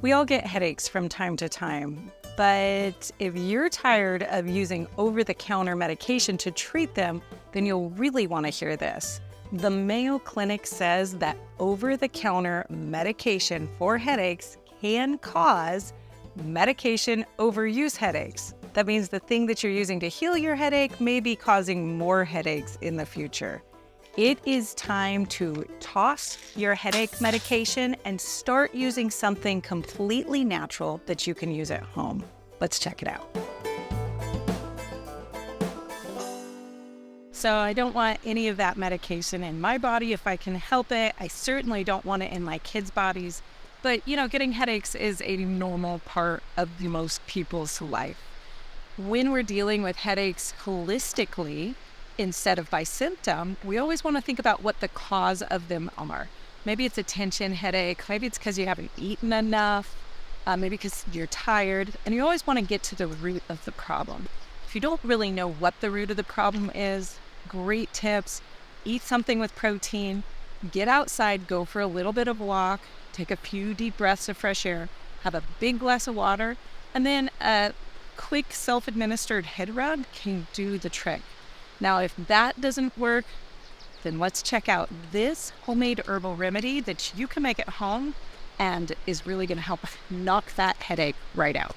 We all get headaches from time to time, but if you're tired of using over-the-counter medication to treat them, then you'll really want to hear this. The Mayo Clinic says that over-the-counter medication for headaches can cause medication overuse headaches. That means the thing that you're using to heal your headache may be causing more headaches in the future. It is time to toss your headache medication and start using something completely natural that you can use at home. Let's check it out. So I don't want any of that medication in my body if I can help it. I certainly don't want it in my kids' bodies. But, getting headaches is a normal part of most people's life. When we're dealing with headaches holistically, instead of by symptom, we always want to think about what the cause of them are. Maybe it's a tension headache. Maybe it's because you haven't eaten enough. Maybe because you're tired. And you always want to get to the root of the problem. If you don't really know what the root of the problem is, great tips. Eat something with protein. Get outside. Go for a little bit of walk. Take a few deep breaths of fresh air. Have a big glass of water. And then a quick self-administered head rub can do the trick. Now, if that doesn't work, then let's check out this homemade herbal remedy that you can make at home and is really going to help knock that headache right out.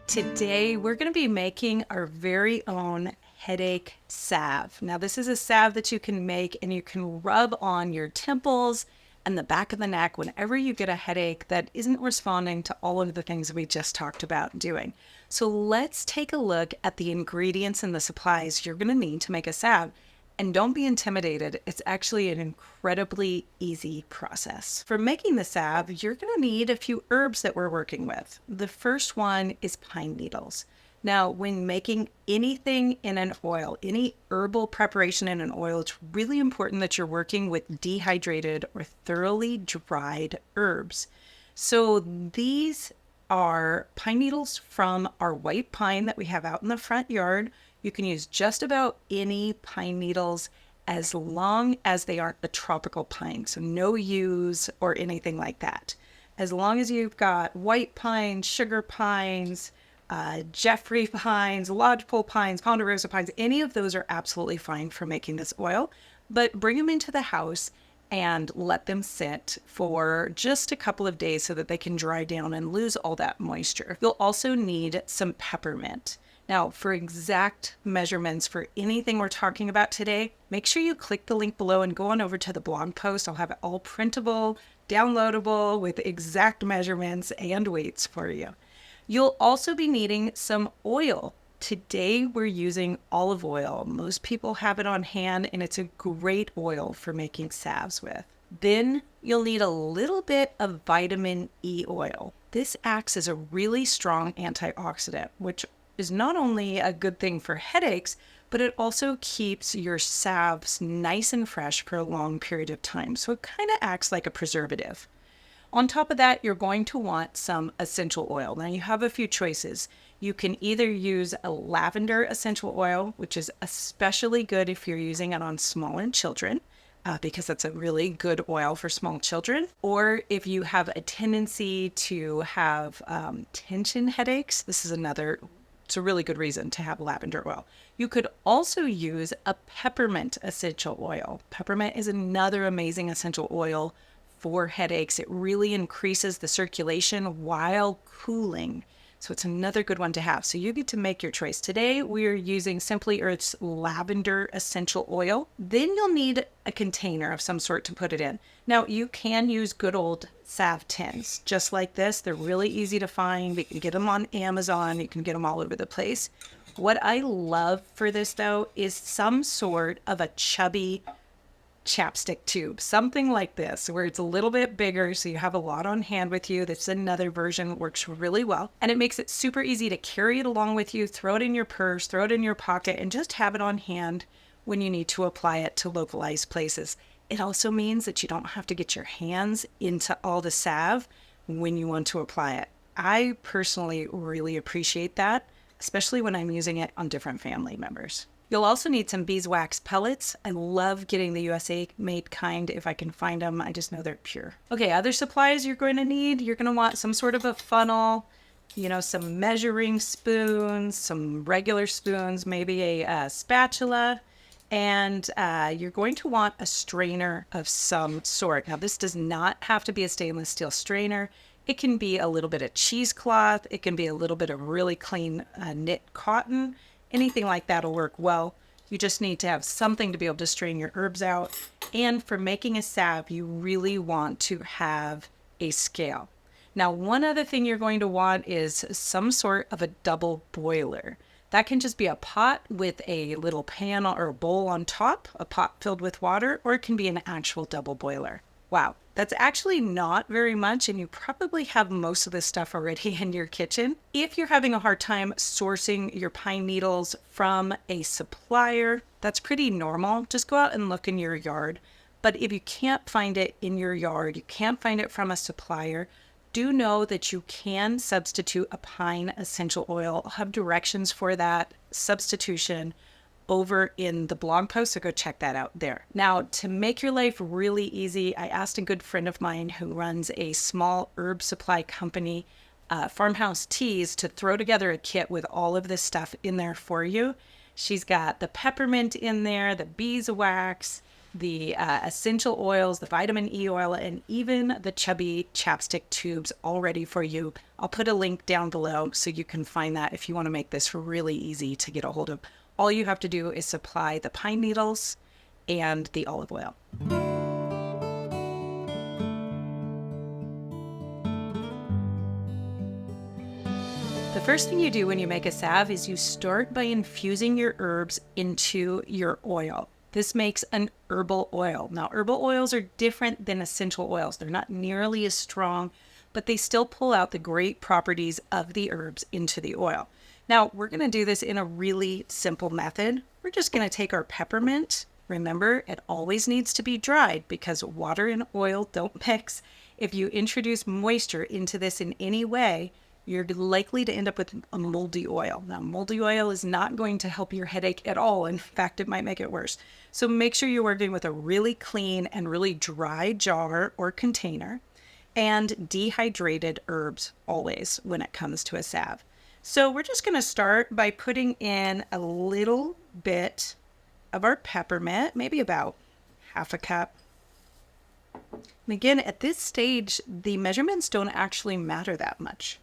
Today, we're going to be making our very own headache salve. Now, this is a salve that you can make and you can rub on your temples and the back of the neck whenever you get a headache that isn't responding to all of the things we just talked about doing. So let's take a look at the ingredients and the supplies you're going to need to make a salve. And don't be intimidated. It's actually an incredibly easy process. For making the salve, you're going to need a few herbs that we're working with. The first one is pine needles. Now, when making anything in an oil, any herbal preparation in an oil, it's really important that you're working with dehydrated or thoroughly dried herbs. So these are pine needles from our white pine that we have out in the front yard. You can use just about any pine needles as long as they aren't a tropical pine, so no yews or anything like that. As long as you've got white pines, sugar pines, Jeffrey pines, lodgepole pines, ponderosa pines, any of those are absolutely fine for making this oil, but bring them into the house and let them sit for just a couple of days so that they can dry down and lose all that moisture. You'll also need some peppermint. Now, for exact measurements for anything we're talking about today, make sure you click the link below and go on over to the blog post. I'll have it all printable, downloadable with exact measurements and weights for you. You'll also be needing some oil. Today we're using olive oil. Most people have it on hand and it's a great oil for making salves with. Then you'll need a little bit of vitamin E oil. This acts as a really strong antioxidant, which is not only a good thing for headaches, but it also keeps your salves nice and fresh for a long period of time. So it kind of acts like a preservative. On top of that, you're going to want some essential oil. Now you have a few choices. You can either use a lavender essential oil, which is especially good if you're using it on small and children, because that's a really good oil for small children. Or if you have a tendency to have tension headaches, it's a really good reason to have lavender oil. You could also use a peppermint essential oil. Peppermint is another amazing essential oil for headaches. It really increases the circulation while cooling. So it's another good one to have. So you get to make your choice. Today, we are using Simply Earth's lavender essential oil. Then you'll need a container of some sort to put it in. Now, you can use good old salve tins, just like this. They're really easy to find. You can get them on Amazon. You can get them all over the place. What I love for this, though, is some sort of a chubby chapstick tube, something like this, where it's a little bit bigger so you have a lot on hand with you. That's another version that works really well, and it makes it super easy to carry it along with you, throw it in your purse, throw it in your pocket, and just have it on hand when you need to apply it to localized places. It also means that you don't have to get your hands into all the salve when you want to apply it. I personally really appreciate that, especially when I'm using it on different family members. You'll also need some beeswax pellets. I love getting the USA made kind if I can find them. I just know they're pure. Okay, other supplies you're going to need. You're going to want some sort of a funnel, some measuring spoons, some regular spoons, maybe a spatula, and you're going to want a strainer of some sort. Now, this does not have to be a stainless steel strainer. It can be a little bit of cheesecloth. It can be a little bit of really clean knit cotton. Anything like that will work well. You just need to have something to be able to strain your herbs out. And for making a salve, you really want to have a scale. Now, one other thing you're going to want is some sort of a double boiler. That can just be a pot with a little pan or a bowl on top, a pot filled with water, or it can be an actual double boiler. Wow, that's actually not very much, and you probably have most of this stuff already in your kitchen. If you're having a hard time sourcing your pine needles from a supplier, that's pretty normal. Just go out and look in your yard. But if you can't find it in your yard, you can't find it from a supplier, do know that you can substitute a pine essential oil. I'll have directions for that substitution over in the blog post, so go check that out there. Now, to make your life really easy, I asked a good friend of mine who runs a small herb supply company, Farmhouse Teas, to throw together a kit with all of this stuff in there for you. She's got the peppermint in there, the beeswax, the essential oils, the vitamin E oil, and even the chubby chapstick tubes all ready for you. I'll put a link down below so you can find that if you want to make this really easy to get a hold of. All you have to do is supply the pine needles and the olive oil. The first thing you do when you make a salve is you start by infusing your herbs into your oil. This makes an herbal oil. Now, herbal oils are different than essential oils. They're not nearly as strong, but they still pull out the great properties of the herbs into the oil. Now, we're going to do this in a really simple method. We're just going to take our peppermint. Remember, it always needs to be dried because water and oil don't mix. If you introduce moisture into this in any way, you're likely to end up with a moldy oil. Now, moldy oil is not going to help your headache at all. In fact, it might make it worse. So make sure you're working with a really clean and really dry jar or container, and dehydrated herbs always when it comes to a salve. So we're just going to start by putting in a little bit of our peppermint, maybe about half a cup. And again, at this stage, the measurements don't actually matter that much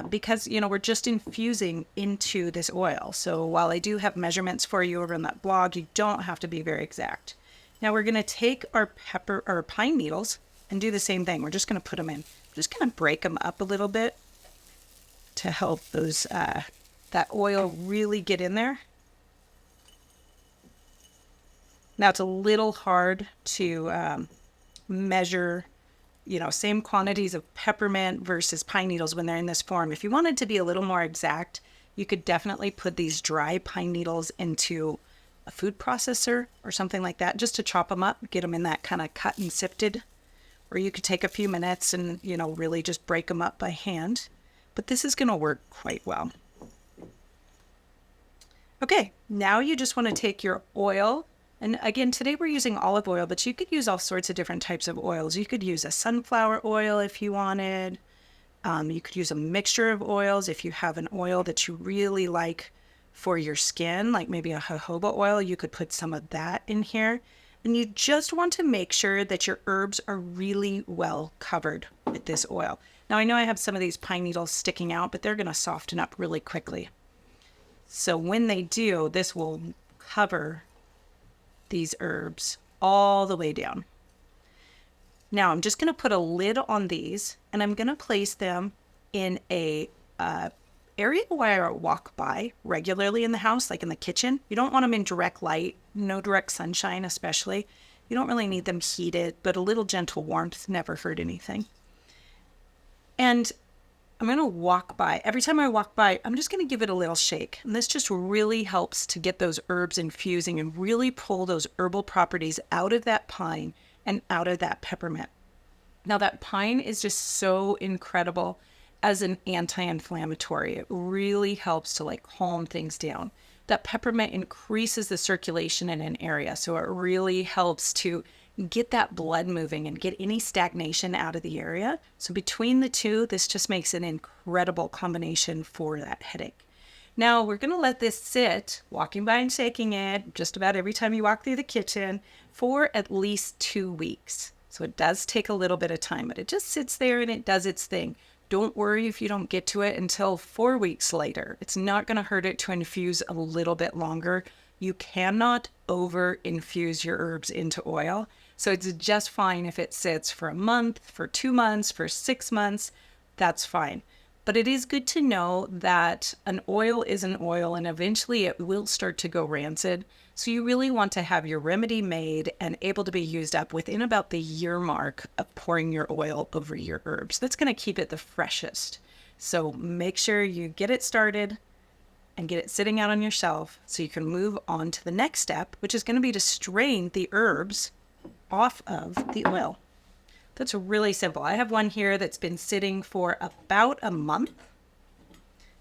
because, we're just infusing into this oil. So while I do have measurements for you over on that blog, you don't have to be very exact. Now we're going to take our pine needles and do the same thing. We're just going to put them in. Just kind of break them up a little bit to help those that oil really get in there. Now it's a little hard to measure, same quantities of peppermint versus pine needles when they're in this form. If you wanted to be a little more exact, you could definitely put these dry pine needles into a food processor or something like that, just to chop them up, get them in that kind of cut and sifted. Or you could take a few minutes and, really just break them up by hand. But this is going to work quite well. Okay, now you just want to take your oil. And again, today we're using olive oil, but you could use all sorts of different types of oils. You could use a sunflower oil if you wanted. You could use a mixture of oils if you have an oil that you really like for your skin, like maybe a jojoba oil. You could put some of that in here. And you just want to make sure that your herbs are really well covered with this oil. Now, I know I have some of these pine needles sticking out, but they're going to soften up really quickly. So when they do, this will cover these herbs all the way down. Now, I'm just going to put a lid on these, and I'm going to place them in a area where I walk by regularly in the house, like in the kitchen. You don't want them in direct light, no direct sunshine especially. You don't really need them heated, but a little gentle warmth never hurt anything. And I'm going to walk by. Every time I walk by, I'm just going to give it a little shake. And this just really helps to get those herbs infusing and really pull those herbal properties out of that pine and out of that peppermint. Now, that pine is just so incredible. as an anti-inflammatory. It really helps to like calm things down. That peppermint increases the circulation in an area, so it really helps to get that blood moving and get any stagnation out of the area. So between the two, this just makes an incredible combination for that headache. Now we're going to let this sit, walking by and shaking it just about every time you walk through the kitchen, for at least 2 weeks. So it does take a little bit of time, but it just sits there and it does its thing. Don't worry if you don't get to it until 4 weeks later. It's not going to hurt it to infuse a little bit longer. You cannot over infuse your herbs into oil. So it's just fine if it sits for a month, for 2 months, for 6 months. That's fine. But it is good to know that an oil is an oil and eventually it will start to go rancid. So you really want to have your remedy made and able to be used up within about the year mark of pouring your oil over your herbs. That's going to keep it the freshest. So make sure you get it started and get it sitting out on your shelf so you can move on to the next step, which is going to be to strain the herbs off of the oil. That's really simple. I have one here that's been sitting for about a month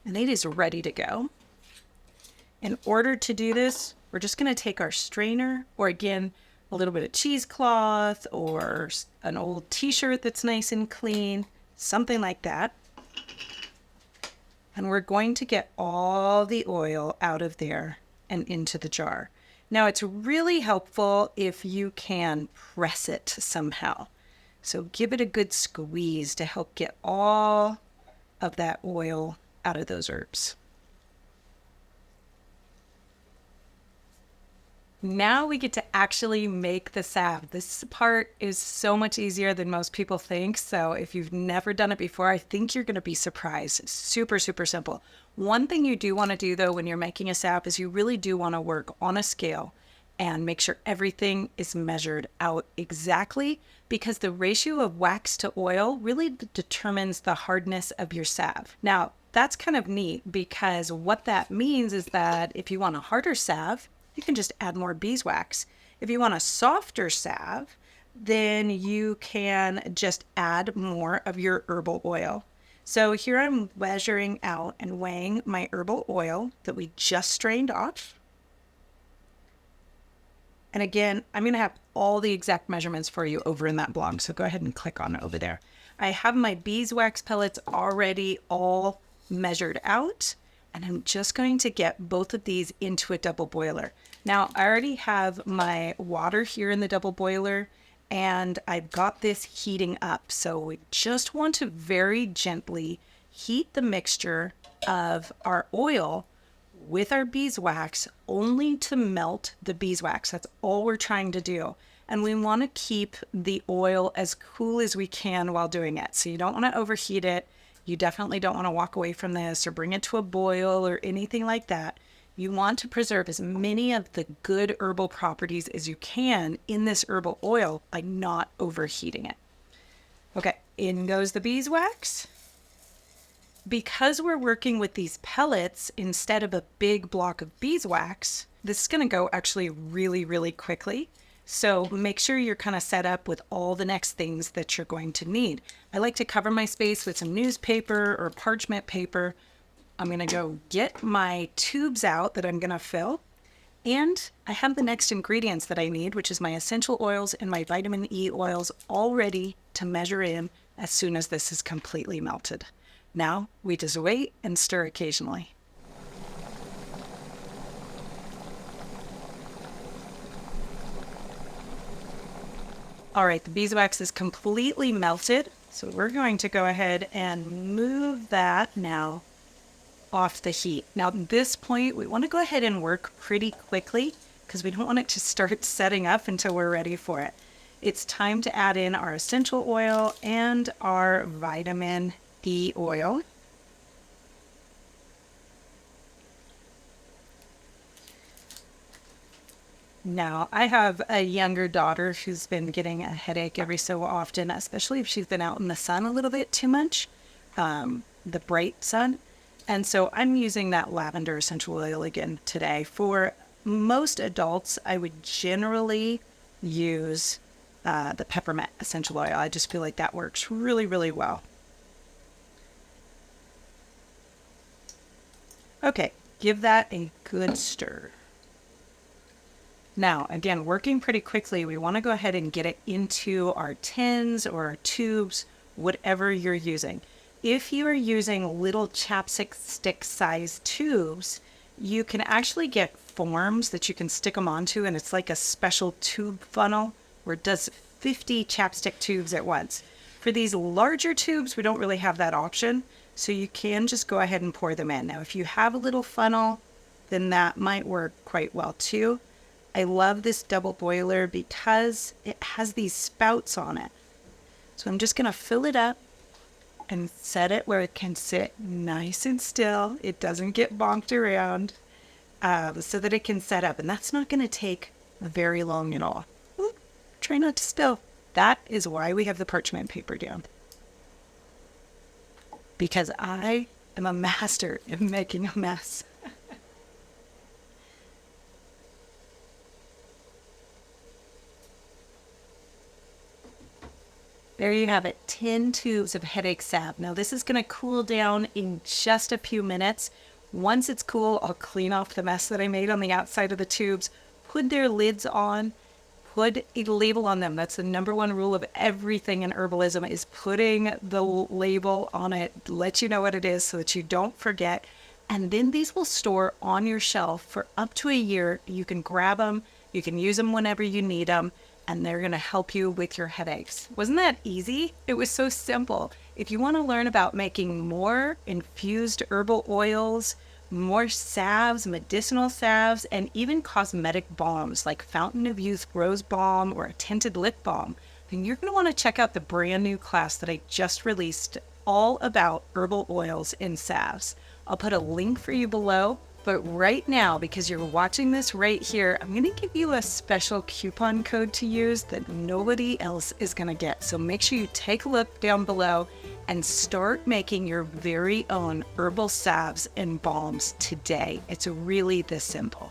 and it is ready to go. In order to do this, we're just going to take our strainer, or again, a little bit of cheesecloth or an old t-shirt that's nice and clean, something like that. And we're going to get all the oil out of there and into the jar. Now it's really helpful if you can press it somehow. So give it a good squeeze to help get all of that oil out of those herbs. Now we get to actually make the salve. This part is so much easier than most people think. So if you've never done it before, I think you're going to be surprised. It's super, super simple. One thing you do want to do though when you're making a salve is you really do want to work on a scale and make sure everything is measured out exactly, because the ratio of wax to oil really determines the hardness of your salve. Now, that's kind of neat because what that means is that if you want a harder salve, you can just add more beeswax. If you want a softer salve, then you can just add more of your herbal oil. So here I'm measuring out and weighing my herbal oil that we just strained off. And again, I'm going to have all the exact measurements for you over in that blog. So go ahead and click on it over there. I have my beeswax pellets already all measured out. And I'm just going to get both of these into a double boiler. Now, I already have my water here in the double boiler, and I've got this heating up. So we just want to very gently heat the mixture of our oil with our beeswax only to melt the beeswax. That's all we're trying to do. And we want to keep the oil as cool as we can while doing it. So you don't want to overheat it. You definitely don't want to walk away from this or bring it to a boil or anything like that. You want to preserve as many of the good herbal properties as you can in this herbal oil by not overheating it. Okay, in goes the beeswax. Because we're working with these pellets instead of a big block of beeswax, this is going to go actually really, really quickly. So make sure you're kind of set up with all the next things that you're going to need. I like to cover my space with some newspaper or parchment paper. I'm going to go get my tubes out that I'm going to fill. And I have the next ingredients that I need, which is my essential oils and my vitamin E oils all ready to measure in as soon as this is completely melted. Now we just wait and stir occasionally. All right, the beeswax is completely melted. So we're going to go ahead and move that now off the heat. Now at this point, we want to go ahead and work pretty quickly because we don't want it to start setting up until we're ready for it. It's time to add in our essential oil and our vitamin E oil. Now, I have a younger daughter who's been getting a headache every so often, especially if she's been out in the sun a little bit too much, the bright sun. And so I'm using that lavender essential oil again today. For most adults, I would generally use the peppermint essential oil. I just feel like that works really, really well. Okay, give that a good stir. Now, again, working pretty quickly, we want to go ahead and get it into our tins or our tubes, whatever you're using. If you are using little chapstick stick size tubes, you can actually get forms that you can stick them onto, and it's like a special tube funnel where it does 50 chapstick tubes at once. For these larger tubes, we don't really have that option, so you can just go ahead and pour them in. Now, if you have a little funnel, then that might work quite well too. I love this double boiler because it has these spouts on it. So I'm just going to fill it up and set it where it can sit nice and still. It doesn't get bonked around, so that it can set up. And that's not going to take very long at all. Ooh, try not to spill. That is why we have the parchment paper down. Because I am a master in making a mess. There you have it, 10 tubes of headache salve. Now this is going to cool down in just a few minutes. Once it's cool, I'll clean off the mess that I made on the outside of the tubes, put their lids on, put a label on them. That's the number one rule of everything in herbalism, is putting the label on it, let you know what it is so that you don't forget. And then these will store on your shelf for up to a year. You can grab them, you can use them whenever you need them, and they're going to help you with your headaches. Wasn't that easy? It was so simple. If you want to learn about making more infused herbal oils, more salves, medicinal salves, and even cosmetic balms like Fountain of Youth Rose Balm or a tinted lip balm, then you're going to want to check out the brand new class that I just released all about herbal oils and salves. I'll put a link for you below. But right now, because you're watching this right here, I'm going to give you a special coupon code to use that nobody else is going to get. So make sure you take a look down below and start making your very own herbal salves and balms today. It's really this simple.